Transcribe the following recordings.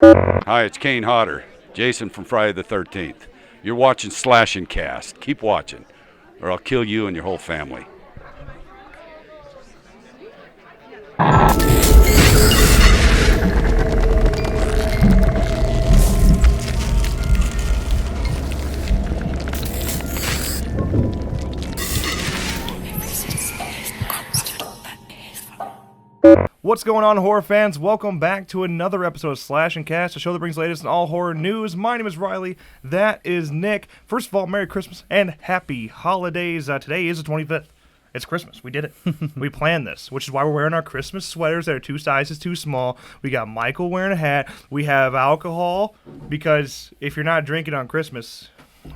Hi, it's Kane Hodder, Jason from Friday the 13th. You're watching Slash and Cast. Keep watching, or I'll kill you and your whole family. What's going on, horror fans? Welcome back to another episode of Slash and Cast, a show that brings the latest in all horror news. My name is Riley. That is Nick. First of all, Merry Christmas and Happy Holidays. Today is the 25th. It's Christmas. We did it. We planned this, which is why we're wearing our Christmas sweaters that are 2 sizes too small. We got Michael wearing a hat. We have alcohol, because if you're not drinking on Christmas,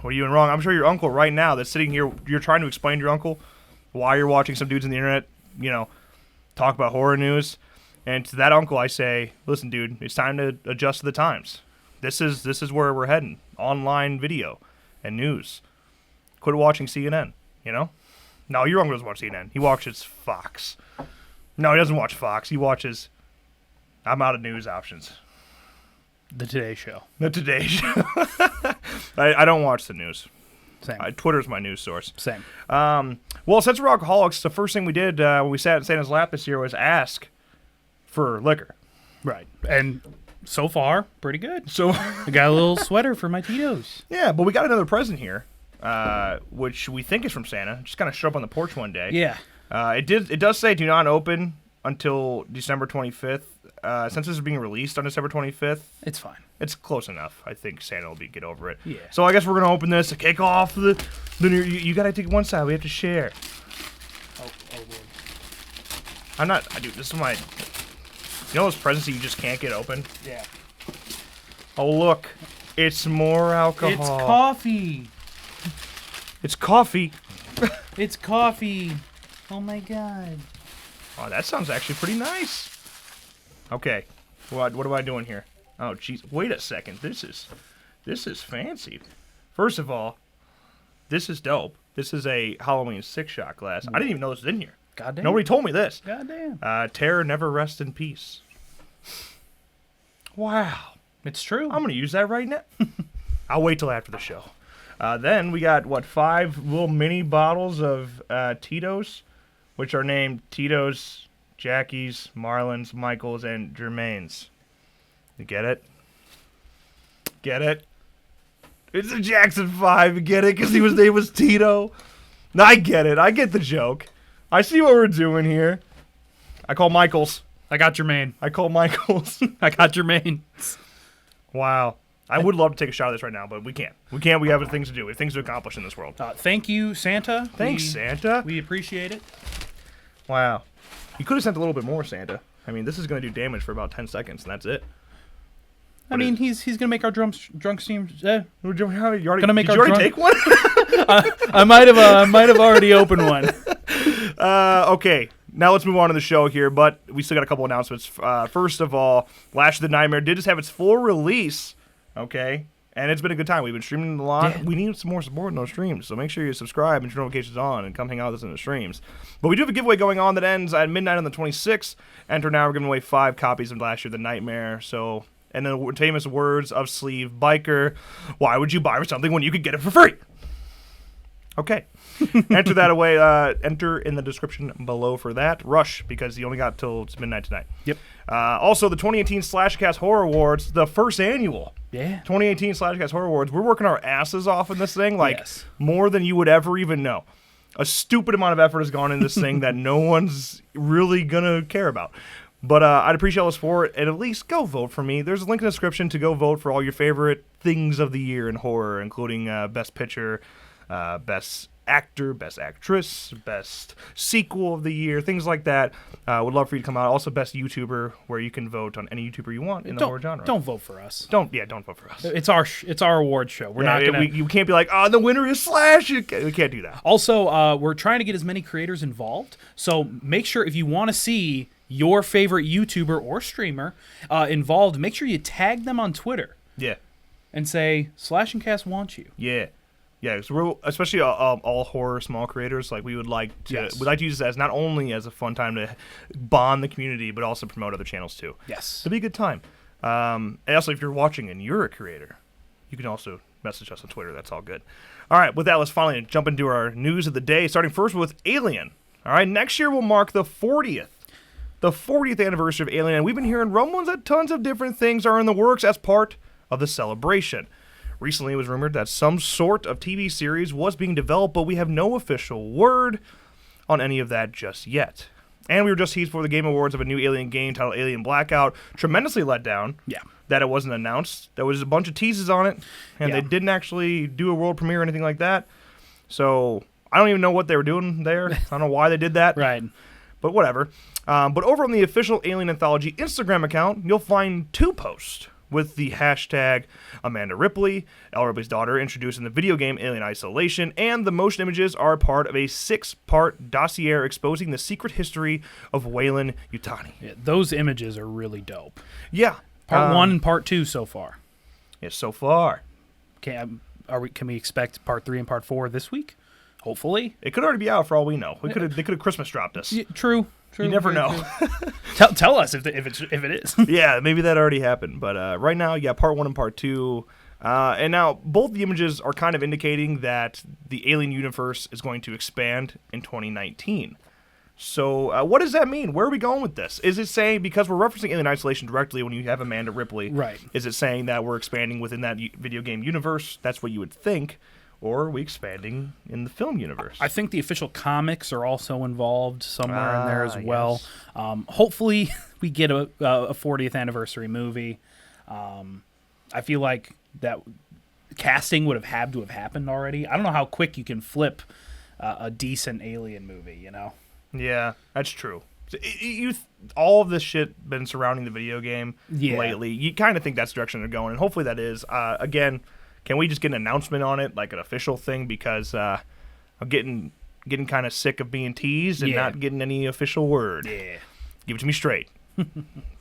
what are you doing wrong? I'm sure your uncle right now that's sitting here, you're trying to explain to your uncle why you're watching some dudes on the internet, talk about horror news. And to that uncle I say, listen, dude, it's time to adjust to the times. This is where we're heading. Online video and news. Quit watching CNN, No, your uncle doesn't watch CNN. He watches Fox. No, he doesn't watch Fox. He watches, I'm out of news options. The Today Show. The Today Show. I don't watch the news. Same. Twitter's my news source. Same. Well, since we're alcoholics, the first thing we did when we sat in Santa's lap this year was ask for liquor. Right. And so far, pretty good. So I got a little sweater for my Tito's. yeah, but we got another present here, which we think is from Santa. Just kind of showed up on the porch one day. Yeah. It does say do not open until December 25th. Since this is being released on December 25th, It's fine. it's close enough. I think Santa will get over it. Yeah. So I guess we're gonna open this to kick off the new. You gotta take one side. We have to share. Oh, Lord. I'm not. Dude, this is my. You know those presents that you just can't get open? Yeah. Oh look, it's more alcohol. It's coffee. It's coffee. It's coffee. Oh, my God. Oh, that sounds actually pretty nice. Okay, what am I doing here? Oh, jeez. Wait a second. This is fancy. First of all, this is dope. This is a Halloween 6-shot glass. I didn't even know this was in here. Goddamn. Nobody told me this. Goddamn. Terror never rests in peace. Wow. It's true. I'm going to use that right now. I'll wait till after the show. Then we got, 5 little mini bottles of Tito's, which are named Tito's, Jackie's, Marlins, Michael's, and Jermaine's. You get it? Get it? It's a Jackson 5. You get it? Because his name was Tito. No, I get it. I get the joke. I see what we're doing here. I call Michael's. I got Jermaine. I call Michael's. I got Jermaine. Wow. I would love to take a shot of this right now, but we can't. We can't. We have things to do. We have things to accomplish in this world. Thank you, Santa. Thanks, Santa. We appreciate it. Wow. You could have sent a little bit more, Santa. I mean, this is going to do damage for about 10 seconds, and that's it. I mean, he's gonna make our drunk streams. Gonna make Did our you already take one? I might have already opened one. Okay. Now let's move on to the show here, but we still got a couple announcements. First of all, Lash of the Nightmare did just have its full release, okay? And it's been a good time. We've been streaming a lot. Yeah. We need some more support in those streams, so make sure you subscribe and turn notifications on and come hang out with us in the streams. But we do have a giveaway going on that ends at midnight on the 26th. Enter now. We're giving away 5 copies of Lash of the Nightmare, so... And then the famous words of Sleeve Biker, why would you buy something when you could get it for free? Okay. Enter that away. Enter in the description below for that. Rush, because you only got till midnight tonight. Yep. Also, the 2018 Slashcast Horror Awards, the first annual. Yeah. 2018 Slashcast Horror Awards. We're working our asses off in this thing, Yes. more than you would ever even know. A stupid amount of effort has gone in this thing that no one's really going to care about. But I'd appreciate all the support, and at least go vote for me. There's a link in the description to go vote for all your favorite things of the year in horror, including Best Picture, Best Actor, Best Actress, Best Sequel of the Year, things like that. Would love for you to come out. Also, Best YouTuber, where you can vote on any YouTuber you want in the horror genre. Don't vote for us. Don't vote for us. It's our award show. We're not gonna. You can't be like, the winner is Slash. We can't do that. Also, we're trying to get as many creators involved. So make sure if you want to see your favorite YouTuber or streamer involved, make sure you tag them on Twitter. Yeah. And say, Slash and Cast wants you. Yeah. Yeah, so we're, especially all horror small creators, like we would like to use this as not only as a fun time to bond the community, but also promote other channels too. Yes. It'll be a good time. And also, if you're watching and you're a creator, you can also message us on Twitter. That's all good. All right, with that, let's finally jump into our news of the day, starting first with Alien. All right, next year will mark the 40th anniversary of Alien, and we've been hearing rumblings that tons of different things are in the works as part of the celebration. Recently, it was rumored that some sort of TV series was being developed, but we have no official word on any of that just yet. And we were just teased for the Game Awards of a new Alien game titled Alien Blackout. Tremendously let down that it wasn't announced. There was a bunch of teases on it, and they didn't actually do a world premiere or anything like that. So I don't even know what they were doing there. I don't know why they did that. Right. But whatever. But over on the official Alien Anthology Instagram account, you'll find 2 posts with the hashtag Amanda Ripley, Elle Ripley's daughter, introduced in the video game Alien Isolation, and the motion images are part of a 6-part dossier exposing the secret history of Weyland Yutani. Yeah, those images are really dope. Yeah. Part 1 and Part 2 so far. Yeah, so far. Can we expect Part 3 and Part 4 this week? Hopefully. It could already be out for all we know. They could have Christmas dropped us. Yeah, true. You never know. Tell us if it is. Yeah, maybe that already happened. But right now, Part 1 and Part 2. And now, both the images are kind of indicating that the Alien universe is going to expand in 2019. So what does that mean? Where are we going with this? Is it saying, because we're referencing Alien Isolation directly when you have Amanda Ripley, right? Is it saying that we're expanding within that video game universe? That's what you would think. Or are we expanding in the film universe? I think the official comics are also involved somewhere in there as well. Yes. Hopefully, we get a 40th anniversary movie. I feel like that casting would have had to have happened already. I don't know how quick you can flip a decent Alien movie, you know? Yeah, that's true. All of this shit been surrounding the video game lately. You kind of think that's the direction they're going, and hopefully that is. Again, can we just get an announcement on it, like an official thing? Because I'm getting kind of sick of being teased and not getting any official word. Yeah. Give it to me straight.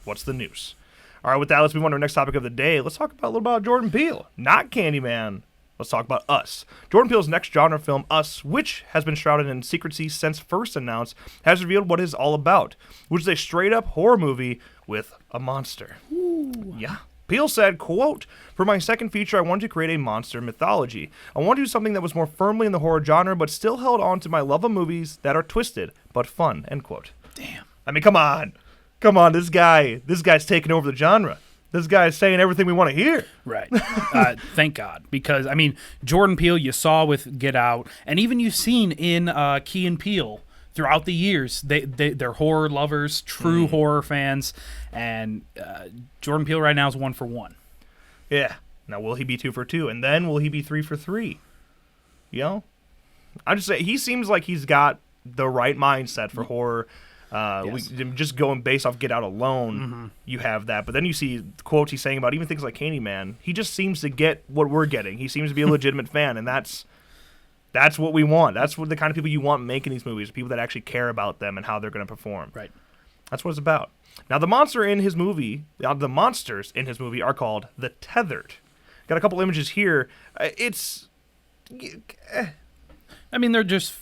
What's the news? All right, with that, let's move on to our next topic of the day. Let's talk a little about Jordan Peele, not Candyman. Let's talk about Us. Jordan Peele's next genre film, Us, which has been shrouded in secrecy since first announced, has revealed what it is all about, which is a straight-up horror movie with a monster. Ooh. Yeah. Peele said, quote, "For my second feature, I wanted to create a monster mythology. I wanted to do something that was more firmly in the horror genre, but still held on to my love of movies that are twisted, but fun," end quote. Damn. I mean, come on, this guy's taking over the genre. This guy's saying everything we want to hear. Right. Thank God. Because, I mean, Jordan Peele, you saw with Get Out, and even you've seen in Key and Peele throughout the years. They're horror lovers, true horror fans, and Jordan Peele right now is 1 for 1. Yeah. Now, will he be 2 for 2? And then will he be 3 for 3? You know? I'm just saying, he seems like he's got the right mindset for horror. Yes. Just going based off Get Out alone, you have that. But then you see quotes he's saying about even things like Candyman. He just seems to get what we're getting. He seems to be a legitimate fan, and that's what we want. That's what the kind of people you want making these movies, people that actually care about them and how they're going to perform. Right. That's what it's about. Now, the monsters in his movie are called the Tethered. Got a couple images here. I mean, they're just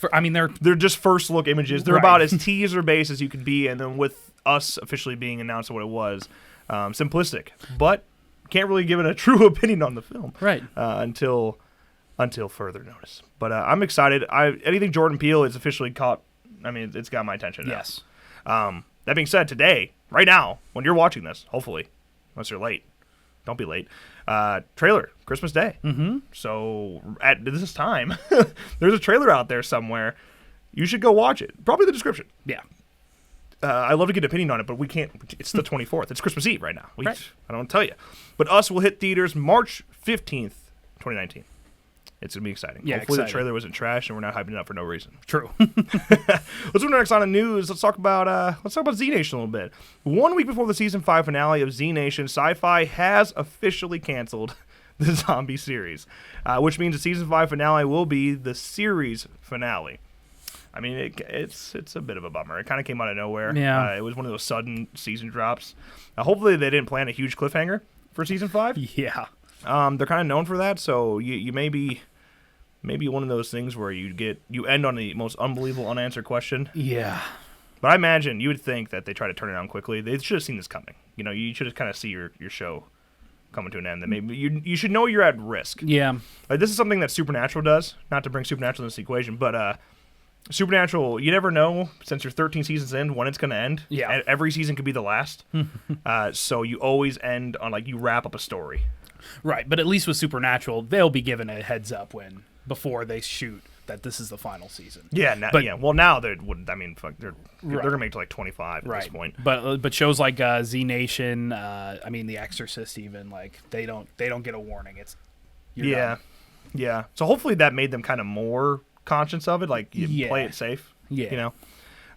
first look images. They're about as teaser based as you can be, and then with Us officially being announced what it was, simplistic. But can't really give it a true opinion on the film, right? Until further notice. But I'm excited. Anything Jordan Peele is officially caught. I mean, it's got my attention now. Yes. That being said, today, right now, when you're watching this, hopefully, unless you're late, don't be late. Trailer, Christmas Day. Mm-hmm. So at this time, there's a trailer out there somewhere. You should go watch it. Probably the description. Yeah. I'd love to get an opinion on it, but we can't. It's the 24th. It's Christmas Eve right now. Right. I don't want to tell you. But Us will hit theaters March 15th, 2019. It's going to be exciting. Yeah, Hopefully exciting. the trailer wasn't trash and we're not hyping it up for no reason. True. Let's move next on the news. Let's talk about Z Nation a little bit. 1 week before the season 5 finale of Z Nation, Sci-Fi has officially canceled the zombie series, which means the season 5 finale will be the series finale. I mean, it's a bit of a bummer. It kind of came out of nowhere. Yeah. It was one of those sudden season drops. Hopefully they didn't plan a huge cliffhanger for season 5. Yeah. They're kind of known for that, so you may be one of those things where you end on the most unbelievable unanswered question. Yeah. But I imagine you would think that they try to turn it on quickly. They should have seen this coming. You should have kind of see your show coming to an end. That maybe you should know you're at risk. Yeah. Like, this is something that Supernatural does. Not to bring Supernatural into this equation, but Supernatural, you never know since you're 13 seasons in when it's going to end. Yeah. And every season could be the last. So you always end on you wrap up a story. Right, but at least with Supernatural, they'll be given a heads up before they shoot that this is the final season. Yeah, Well, now they're gonna make it to like 25 at Right. this point. But shows like Z Nation, The Exorcist, even they don't get a warning. You're done. Yeah. So hopefully that made them kind of more conscious of it. Like, you play it safe. Yeah.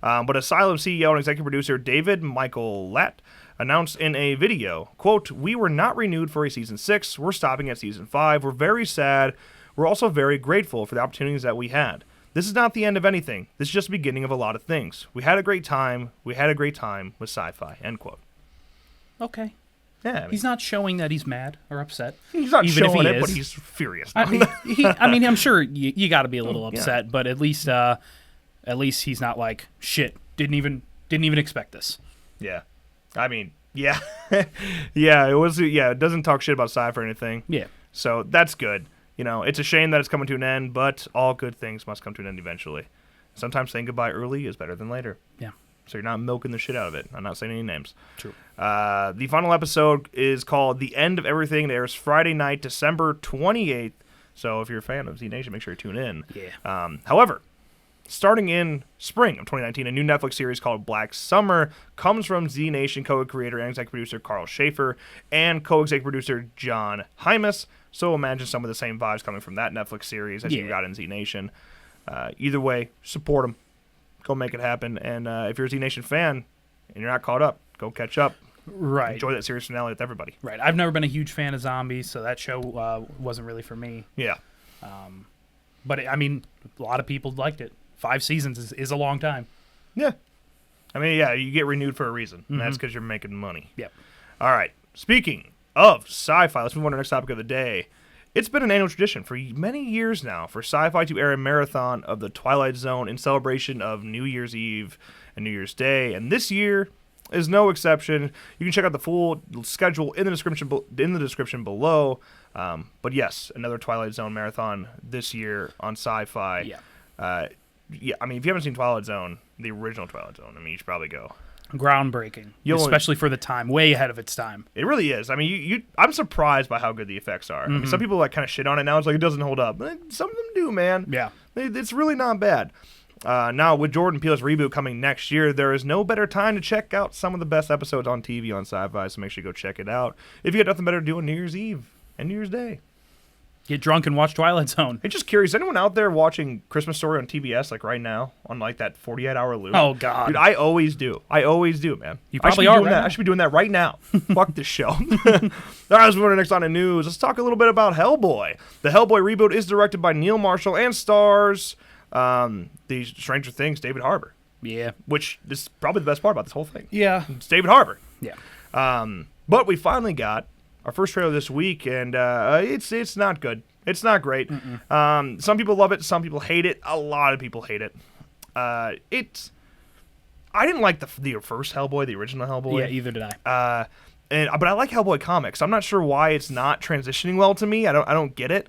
But Asylum CEO and executive producer David Michael Latt announced in a video, quote, "We were not renewed for a season 6. We're stopping at season 5. We're very sad. We're also very grateful for the opportunities that we had. This is not the end of anything. This is just the beginning of a lot of things. We had a great time. We had a great time with sci-fi," end quote. Okay. Yeah, He's not showing that he's mad or upset. he's not even if showing he it, is. but he's furious. I'm sure you got to be a little upset, Yeah. but at least he's not like, shit, didn't even expect this. Yeah. Yeah. Yeah, it was. Yeah, it doesn't talk shit about sci-fi or anything. Yeah. So that's good. It's a shame that it's coming to an end, but all good things must come to an end eventually. Sometimes saying goodbye early is better than later. Yeah. So you're not milking the shit out of it. I'm not saying any names. True. The final episode is called The End of Everything. It airs Friday night, December 28th. So if you're a fan of Z Nation, make sure you tune in. Yeah. However, starting in spring of 2019, a new Netflix series called Black Summer comes from Z Nation co-creator and executive producer Carl Schaefer and co-executive producer John Hymas. So imagine some of the same vibes coming from that Netflix series as you got in Z Nation. Either way, support them. Go make it happen. And if you're a Z Nation fan and you're not caught up, go catch up. Right. Enjoy that series finale with everybody. Right. I've never been a huge fan of zombies, so that show wasn't really for me. Yeah. But a lot of people liked it. 5 seasons is a long time. Yeah. You get renewed for a reason, and that's because you're making money. Yep. All right. Speaking of sci-fi, let's move on to the next topic of the day. It's been an annual tradition for many years now for Sci-Fi to air a marathon of The Twilight Zone in celebration of New Year's Eve and New Year's Day, and this year is no exception. You can check out the full schedule in the description below. But yes, another Twilight Zone marathon this year on Sci-Fi. Yeah. If you haven't seen Twilight Zone, the original Twilight Zone, you should probably go. Groundbreaking, especially for the time, way ahead of its time. It really is. I'm surprised by how good the effects are. Some people kind of shit on it now. It's like it doesn't hold up. Some of them do, man. Yeah. It's really not bad. Now, with Jordan Peele's reboot coming next year, there is no better time to check out some of the best episodes on TV on Sci-Fi, so make sure you go check it out. If you got nothing better to do on New Year's Eve and New Year's Day. Get drunk and watch Twilight Zone. I'm just curious, anyone out there watching Christmas Story on TBS, right now, on that 48-hour loop? Oh, God. Dude, I always do, man. You probably are right now. I should be doing that right now. Fuck this show. All right, let's move on to next on the news. Let's talk a little bit about Hellboy. The Hellboy reboot is directed by Neil Marshall and stars the Stranger Things David Harbour. Yeah. Which is probably the best part about this whole thing. Yeah. It's David Harbour. Yeah. But we finally got our first trailer this week, and it's not good. It's not great. Some people love it. Some people hate it. A lot of people hate it. I didn't like the first Hellboy, the original Hellboy. Yeah, either did I. But I like Hellboy comics. I'm not sure why it's not transitioning well to me. I don't get it.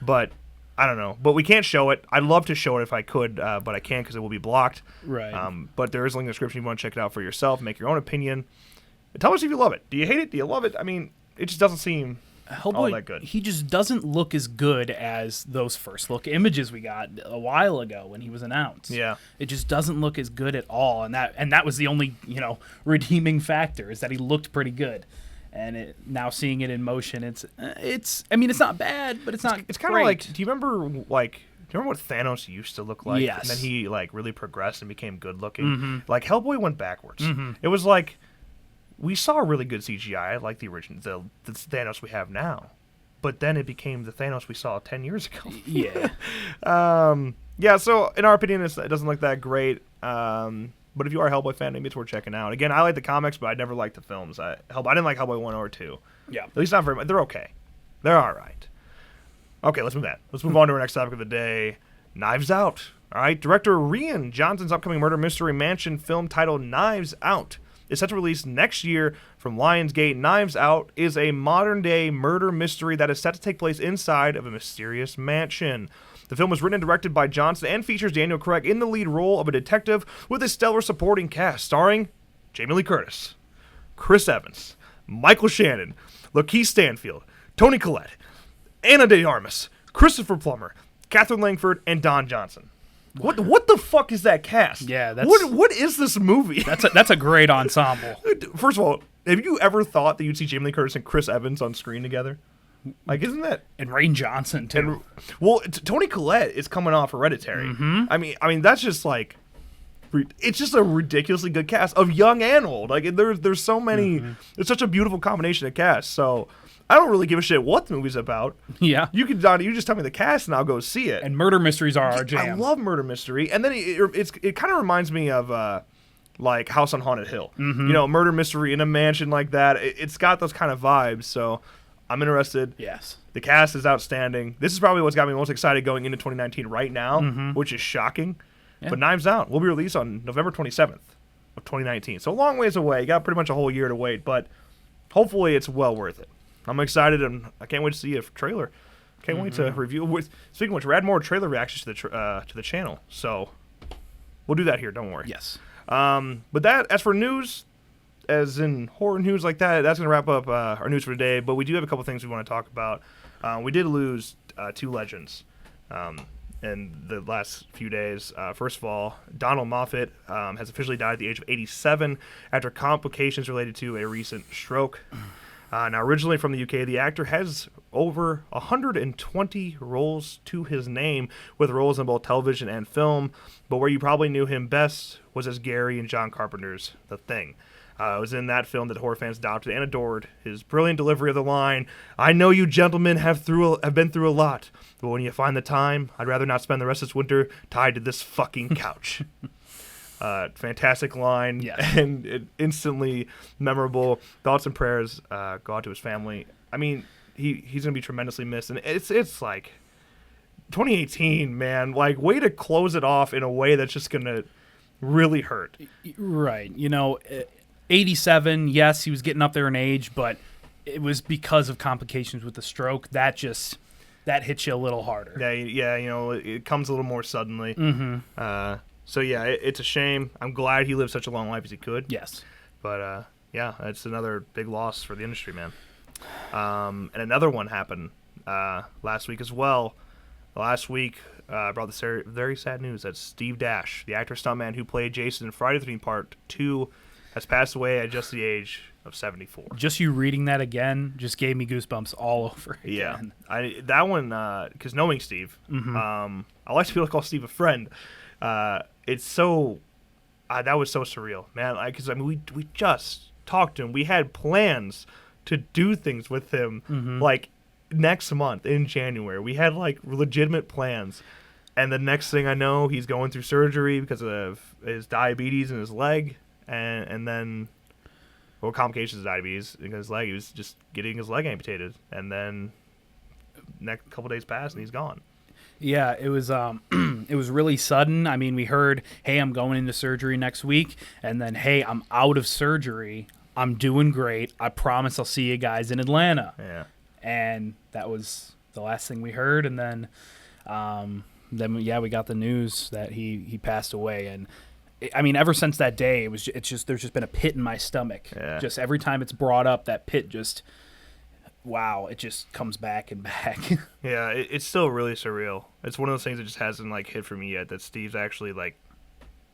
But I don't know. But we can't show it. I'd love to show it if I could, but I can't because it will be blocked. Right. But there is a link in the description if you want to check it out for yourself. Make your own opinion. Tell us if you love it. Do you hate it? Do you love it? It just doesn't seem Hellboy, all that good. He just doesn't look as good as those first look images we got a while ago when he was announced. Yeah. It just doesn't look as good at all, and that was the only, redeeming factor, is that he looked pretty good. And now seeing it in motion, it's not bad, but it's not. It's kind of like, do you remember what Thanos used to look like? Yes. And then he really progressed and became good looking. Mm-hmm. Hellboy went backwards. Mm-hmm. It was like we saw really good CGI, like the original, the Thanos we have now, but then it became the Thanos we saw 10 years ago. Yeah. Yeah. So in our opinion, it doesn't look that great. But if you are a Hellboy fan, maybe it's worth checking out. Again, I like the comics, but I never liked the films. I didn't like Hellboy 1 or 2. Yeah. At least not very much. They're okay. They're all right. Okay, let's move on to our next topic of the day. Knives Out. All right, director Rian Johnson's upcoming murder mystery mansion film titled Knives Out is set to release next year from Lionsgate. Knives Out is a modern-day murder mystery that is set to take place inside of a mysterious mansion. The film was written and directed by Johnson and features Daniel Craig in the lead role of a detective with a stellar supporting cast starring Jamie Lee Curtis, Chris Evans, Michael Shannon, Lakeith Stanfield, Toni Collette, Ana de Armas, Christopher Plummer, Catherine Langford, and Don Johnson. What the fuck is that cast? Yeah, that's... What is this movie? That's a great ensemble. First of all, have you ever thought that you'd see Jamie Lee Curtis and Chris Evans on screen together? Like, isn't that... And Rain Johnson, too. Toni Collette is coming off Hereditary. Mm-hmm. I mean, that's just like... It's just a ridiculously good cast of young and old. Like, there's so many... Mm-hmm. It's such a beautiful combination of casts, so... I don't really give a shit what the movie's about. Yeah. You just tell me the cast and I'll go see it. And murder mysteries are our jam. I love murder mystery. And then it kind of reminds me of like House on Haunted Hill. Mm-hmm. You know, murder mystery in a mansion like that. It's got those kind of vibes. So I'm interested. Yes. The cast is outstanding. This is probably what's got me most excited going into 2019 right now, which is shocking. Yeah. But Knives Out will be released on November 27th of 2019. So a long ways away. You got pretty much a whole year to wait. But hopefully it's well worth it. I'm excited, and I can't wait to see a trailer. Can't wait to review. Speaking of which, we'll add more trailer reactions to the channel, so we'll do that here. Don't worry. Yes. But as for news, as in horror news like that, that's going to wrap up our news for today. But we do have a couple things we want to talk about. We did lose two legends in the last few days. First of all, Donald Moffat has officially died at the age of 87 after complications related to a recent stroke. Now, originally from the UK, the actor has over 120 roles to his name, with roles in both television and film, but where you probably knew him best was as Gary in John Carpenter's The Thing. It was in that film that horror fans adopted and adored his brilliant delivery of the line, "I know you gentlemen have been through a lot, but when you find the time, I'd rather not spend the rest of this winter tied to this fucking couch." Fantastic line, yes. And instantly memorable. Thoughts and prayers go out to his family. I mean, he's gonna be tremendously missed, and it's like 2018, man. Like, way to close it off in a way that's just gonna really hurt. Right. 87. Yes, he was getting up there in age, but it was because of complications with the stroke that hits you a little harder. Yeah. It comes a little more suddenly. Mm-hmm. So, yeah, it's a shame. I'm glad he lived such a long life as he could. Yes. But, yeah, it's another big loss for the industry, man. And another one happened last week as well. Last week brought this very sad news that Steve Dash, the actor stuntman who played Jason in Friday the 13th Part 2, has passed away at just the age of 74. Just you reading that again just gave me goosebumps all over again. Yeah. That one, because knowing Steve, I like to be able to call Steve a friend. It's so that was so surreal, man. Because we just talked to him. We had plans to do things with him, like next month in January. We had like legitimate plans, and the next thing I know, he's going through surgery because of his diabetes in his leg, and then complications of diabetes in his leg. He was just getting his leg amputated, and then next couple days passed, and he's gone. Yeah, it was it was really sudden. I mean, we heard, "Hey, I'm going into surgery next week," and then, "Hey, I'm out of surgery. I'm doing great. I promise I'll see you guys in Atlanta." Yeah. And that was the last thing we heard, and then we got the news that he passed away. And I mean, ever since that day, there's just been a pit in my stomach. Yeah. Just every time it's brought up, that pit just. Wow, it just comes back and back. Yeah, it's still really surreal. It's one of those things that just hasn't like hit for me yet, that Steve's actually like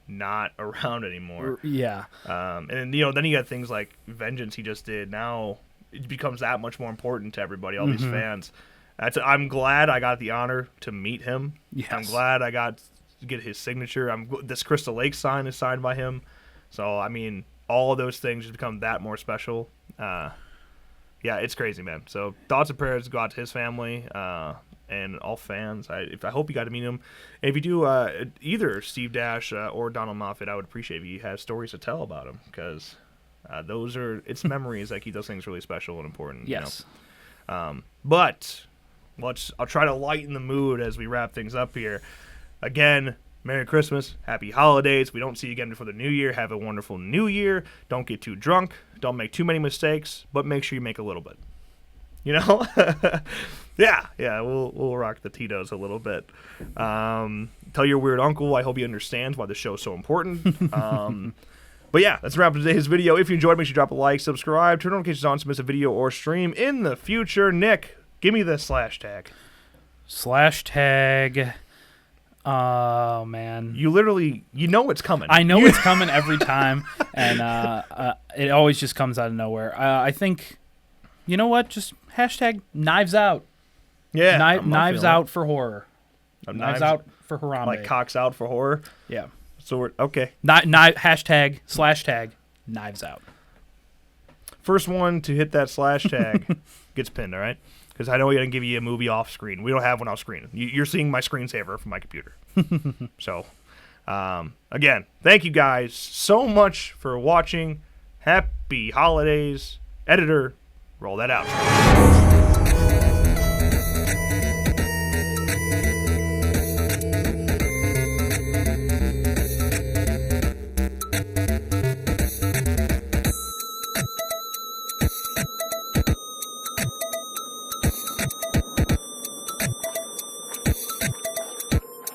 not around anymore. Yeah. And then you got things like Vengeance he just did. Now it becomes that much more important to everybody, all these fans. I'm glad I got the honor to meet him. Yes. I'm glad I got to get his signature. This Crystal Lake sign is signed by him. So I mean, all of those things just become that more special. Yeah, it's crazy, man. So thoughts and prayers go out to his family and all fans. I hope you got to meet him. And if you do, either Steve Dash or Donald Moffat, I would appreciate if you had stories to tell about him, because it's memories that keep those things really special and important. Yes. But I'll try to lighten the mood as we wrap things up here. Again, Merry Christmas, Happy Holidays. We don't see you again before the New Year. Have a wonderful New Year. Don't get too drunk. Don't make too many mistakes, but make sure you make a little bit. You know? Yeah, we'll rock the Tito's a little bit. Tell your weird uncle. I hope he understands why the show's so important. But yeah, that's a wrap up today's video. If you enjoyed, make sure you drop a like, subscribe, turn notifications on to miss a video or stream in the future. Nick, give me the /tag. /tag. Oh, man. You literally, you know it's coming. I know it's coming every time, and it always just comes out of nowhere. I think, you know what? Just #Knives Out. Yeah. Knives Out for horror. Knives Out for Harambe. Like cocks out for horror? Yeah. So we're, okay. #/tag Knives Out. First one to hit that /tag gets pinned, all right? Because I know we're going to give you a movie off screen. We don't have one off screen. You're seeing my screensaver from my computer. So, again, thank you guys so much for watching. Happy holidays. Editor, roll that out.